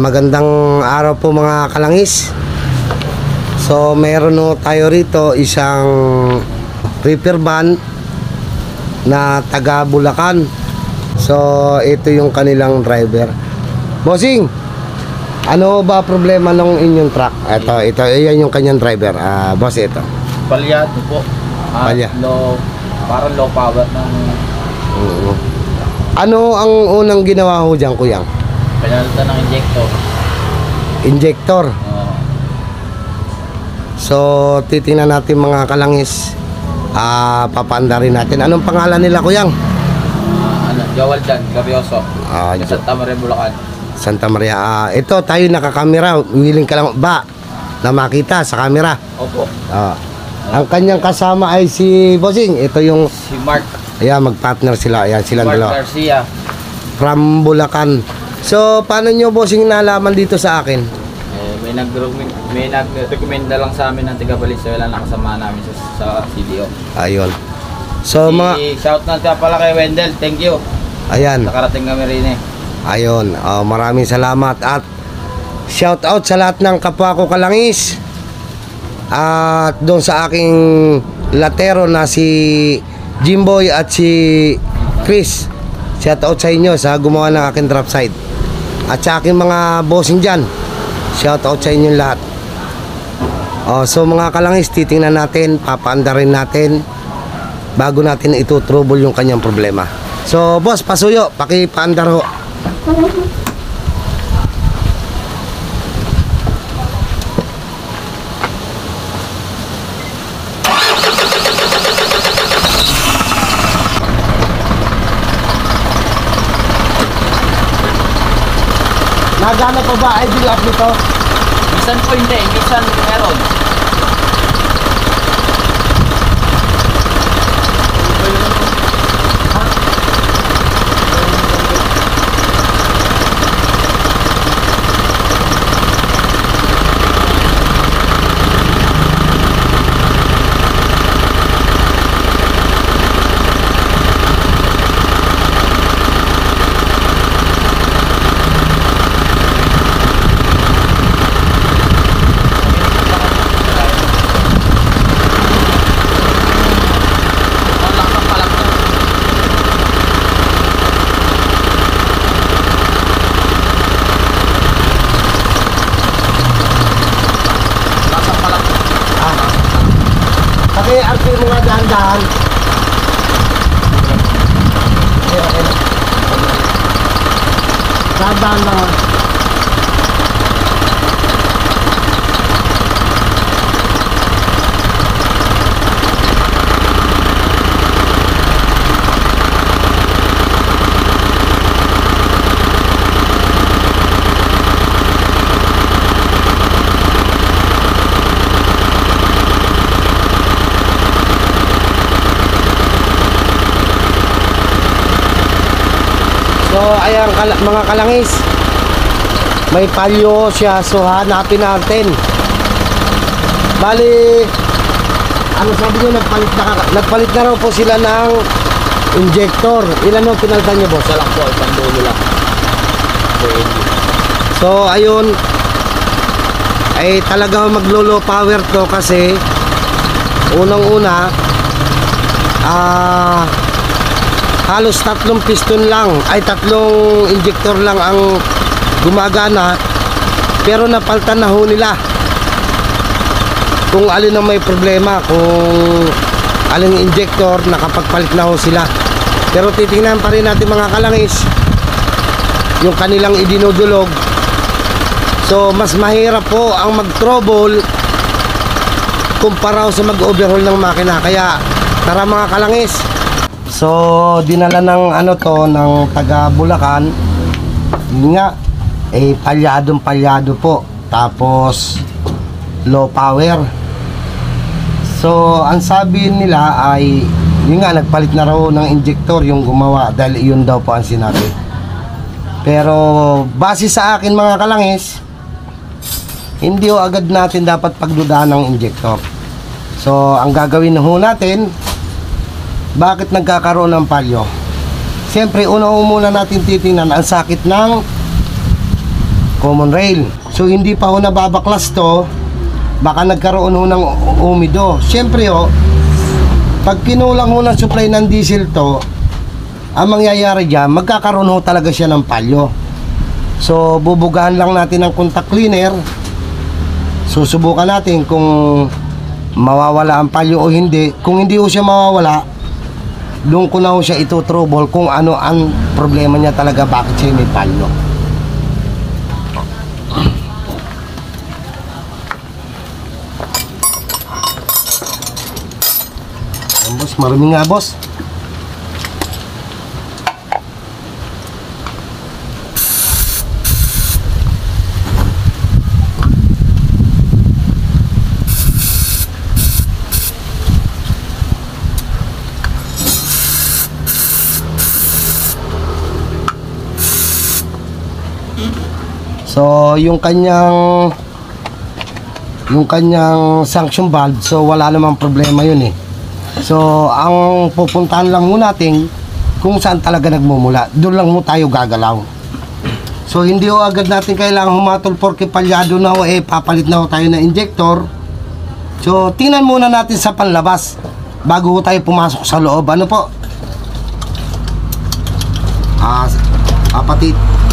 Magandang araw po mga kalangis. So meron no tayo rito isang repair van na taga Bulacan. So ito yung kanilang driver. Bossing, ano ba problema ng inyong truck? Ito, yan yung kanyang driver. Boss, ito. Palyado po. Parang low power ng... Ano ang unang ginawa ho dyan, kuyang? Pinalitan ng injector. Injector? So, titingnan natin mga kalangis. Papaanda rin natin. Anong pangalan nila, kuyang? Joel Dan, Gabioso. Santa Maria, Bulacan. Santa Maria. Ito, tayo nakakamera. Willing ka lang ba na makita sa camera? Opo. Ang kanyang kasama ay si Bossing. Ito yung... Si Mark. Ayan, mag-partner sila. Ayan, silang Mark dalawa. Garcia. From Bulacan. So, paano nyo, Bossing, nalaman dito sa akin? May nag-recommend na lang sa amin ng tiga Valenzuela na kasama namin sa CDO. Ayun. So, shout na pala kay Wendell. Thank you. Ayan. Nakarating kami rin eh. Ayun. Maraming salamat. At shout out sa lahat ng kapwa ko kalangis. At doon sa aking latero na si Jimboy at si Chris. Shout out sa inyo sa gumawa ng aking drop side. At sa aking mga bossing dyan, shout out sa inyo lahat. So mga kalangis, titingnan natin, papaanda rin natin bago natin ito-trouble yung kanyang problema. So boss, pasuyo, pakipaandar ho. Nagana pa ba idle up nito? Minsan po hindi, minsan meron. Arkin mo nga dahan-dahan. Okay. Dahan-dahan lang. So ayan mga kalangis, may palyo siya, so hanapin natin. Bali, ano sabi nyo, nagpalit na raw po sila ng injector. Ilan ang pinalitan nyo, boss? Salak po, isang dulo lang. So ayun, ay talagang maglo-low power to kasi unang-una halos tatlong piston lang, ay tatlong injector lang ang gumagana, pero napaltan na ho nila kung alin ang may problema, kung alin injector, nakapagpalit na ho sila. Pero titingnan pa rin natin mga kalangis yung kanilang idinudulog. So mas mahirap po ang mag-trouble kumpara sa mag-overhaul ng makina. Kaya tara mga kalangis. So dinala ng ng taga Bulacan. Yun nga, palyado po, tapos low power. So ang sabi nila ay yun nga, nagpalit na raw ng injector yung gumawa, dahil yun daw po ang sinabi. Pero base sa akin mga kalangis, hindi ho agad natin dapat pagdudahan ng injector. So ang gagawin ho natin, bakit nagkakaroon ng palyo? Siyempre, una muna natin titingnan ang sakit ng common rail. So hindi pa ho nababaklas to, baka nagkaroon ho ng umido. Siyempre ho, pag kinulang ho ng supply ng diesel to, ang mangyayari dyan, magkakaroon ho talaga siya ng palyo. So bubugahan lang natin ng contact cleaner. Susubukan natin kung mawawala ang palyo o hindi. Kung hindi ho siya mawawala, doon ko na ho siya ito-trouble kung ano ang problema niya talaga, bakit siya may palyo. Ayan, boss, marami nga, boss. So, yung kanyang suction valve, so wala namang problema yun eh. So, ang pupuntahan lang mo natin kung saan talaga nagmumula. Doon lang mo tayo gagalaw. So, hindi ho agad natin kailangan humatol porke palyado na ho, papalit na ho tayo ng injector. So, tingnan muna natin sa panlabas bago ho tayo pumasok sa loob. Ano po?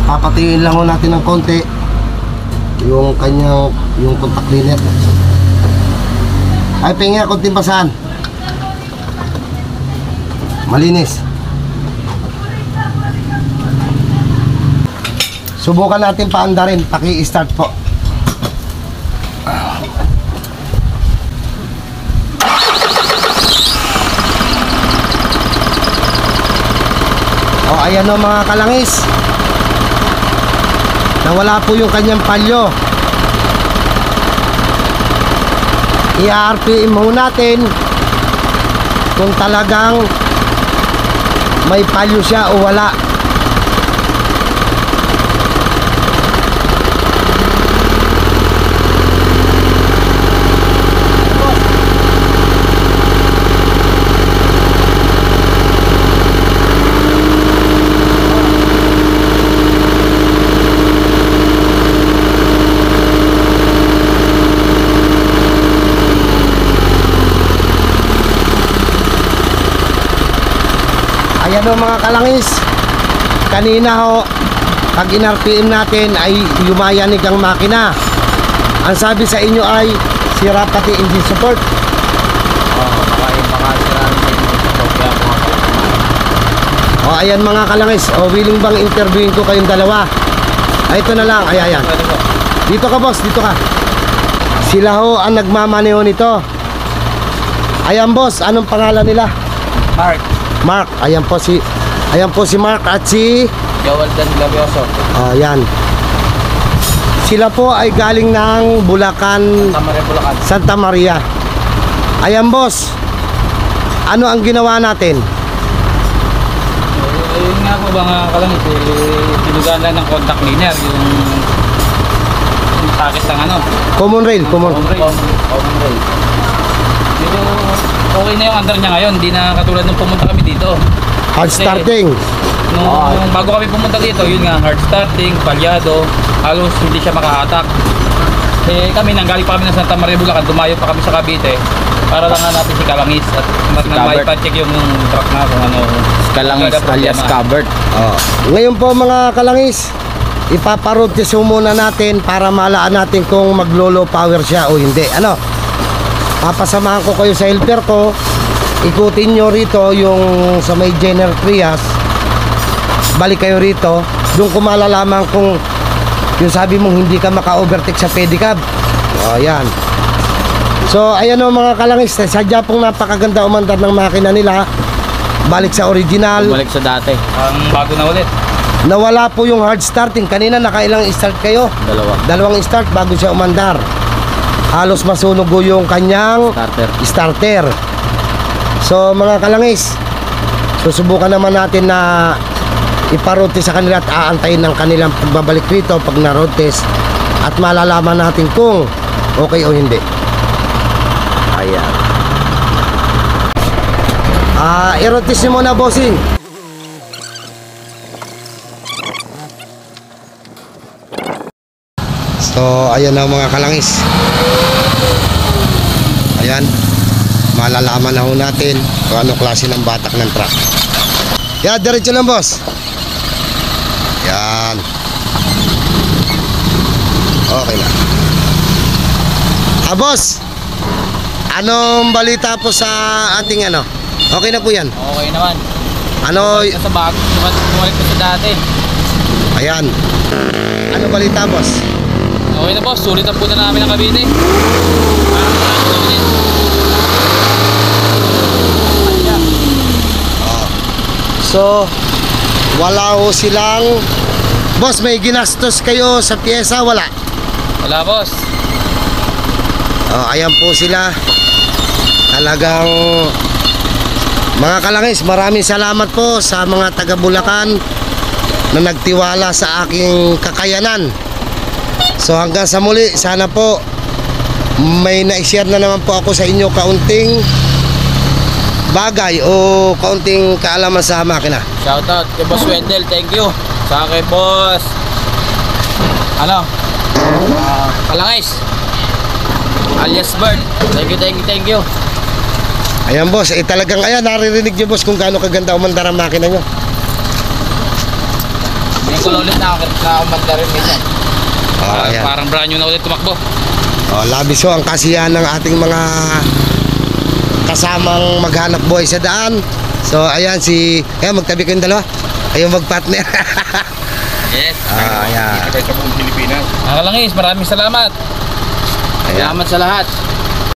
Papatiyin lang ho natin ng konti yung kanyang contact cleaner. Ay, pengen konting basahan. Malinis. Subukan natin paandarin, paki-start po. O, ayan o mga kalangis. Nawala po yung kanyang palyo. I-RPM mo natin kung talagang may palyo siya o wala. Ayan o mga kalangis, kanina ho, pag in-RPM natin ay yumayanig ang makina. Ang sabi sa inyo ay sira pati engine support. Baka sira rin sa engine support. Kaya mga kalangis. O ayan mga kalangis, willing bang interviewin ko kayong dalawa? Ay, ito na lang, ayan. Dito ka boss, dito ka. Sila ho ang nagmamaneho nito. Ayan boss, anong pangalan nila? Mark, ayan po si Mark at si Joel Dan Glavioso. ayan. Sila po ay galing ng Bulacan, Bulacan. Santa Maria. Ayan boss, ano ang ginawa natin? Yun nga po mga kalangit, tinugaan lang ng contact cleaner, yung sakit ng ano. Common rail. Common rail. Pero okay na yung under niya ngayon, hindi na katulad nung pumunta kami dito. Hard Kasi starting. Nung bago kami pumunta dito, yun nga, hard starting, palyado, halos hindi siya makahatak. Kami, nanggaling pa kami ng Santa Maria, Bulacan, dumayo pa kami sa Cavite para lang natin si Kalangis at maipacheck yung truck na kung ano. Kalangis alias covered. Ngayon po mga kalangis, ipaparoad test muna natin para malaan natin kung maglo-low power siya o hindi. Ano? Papasamahan ko kayo sa helper ko. Ikutin nyo rito yung sa may Jenner Trias. Balik kayo rito. Doon ko malalaman kung yung sabi mong hindi ka maka-overtake sa pedicab. O, yan. So, ayan o mga kalangis. Sadya pong napakaganda umandar ng makina nila. Balik sa original. Bumalik sa dati. Ang bago na ulit. Nawala po yung hard starting. Kanina nakailang start kayo? Dalawang start bago siya umandar. Halos masunog yung kanyang starter. So mga kalangis, susubukan naman natin na ipa-road test sa kanila at aantayin ng kanilang pagbabalik rito pag na-road test at malalaman natin kung okay o hindi. Ayan. I-road test nyo muna bossing. So, ayan na mga kalangis. Ayan. Malalaman na ho natin kung anong klase ng batak ng truck. Yan, diretso lang boss. Yan. Okay na. Boss, anong balita po sa ating ano? Okay na po yan. Okay naman. Ano, Bumalik na sa bago. Bumalik na sa dati. ayan. Ano balita boss? Okay na boss. Sulit ang punta namin ng Cavite. So, wala ho silang... Boss, may ginastos kayo sa pyesa? Wala. Wala boss. Ayan po sila. Talagang... Mga kalangis, maraming salamat po sa mga taga Bulacan na nagtiwala sa aking kakayanan. So hanggang sa muli, sana po may na-share na naman po ako sa inyo kaunting bagay o kaunting kaalaman sa makina. Shoutout kay Boss Wendell. Thank you. Sa kay Boss Kalangis alias Bird. Thank you. Ayan boss, talagang ayan, naririnig nyo boss kung gaano kaganda umandar ang makina nyo. Hindi ko ulit na umanda rin minsan. Ayan. Parang brand new na ulit tumakbo. Labis ho ang kasiyahan ng ating mga kasamang maghanap buhay sa daan. So ayan ayan, magtabi kayong dalawa. Ayun magpartner. Yes. Ayan. Mga Kalangis, maraming salamat. Ayan. Salamat sa lahat.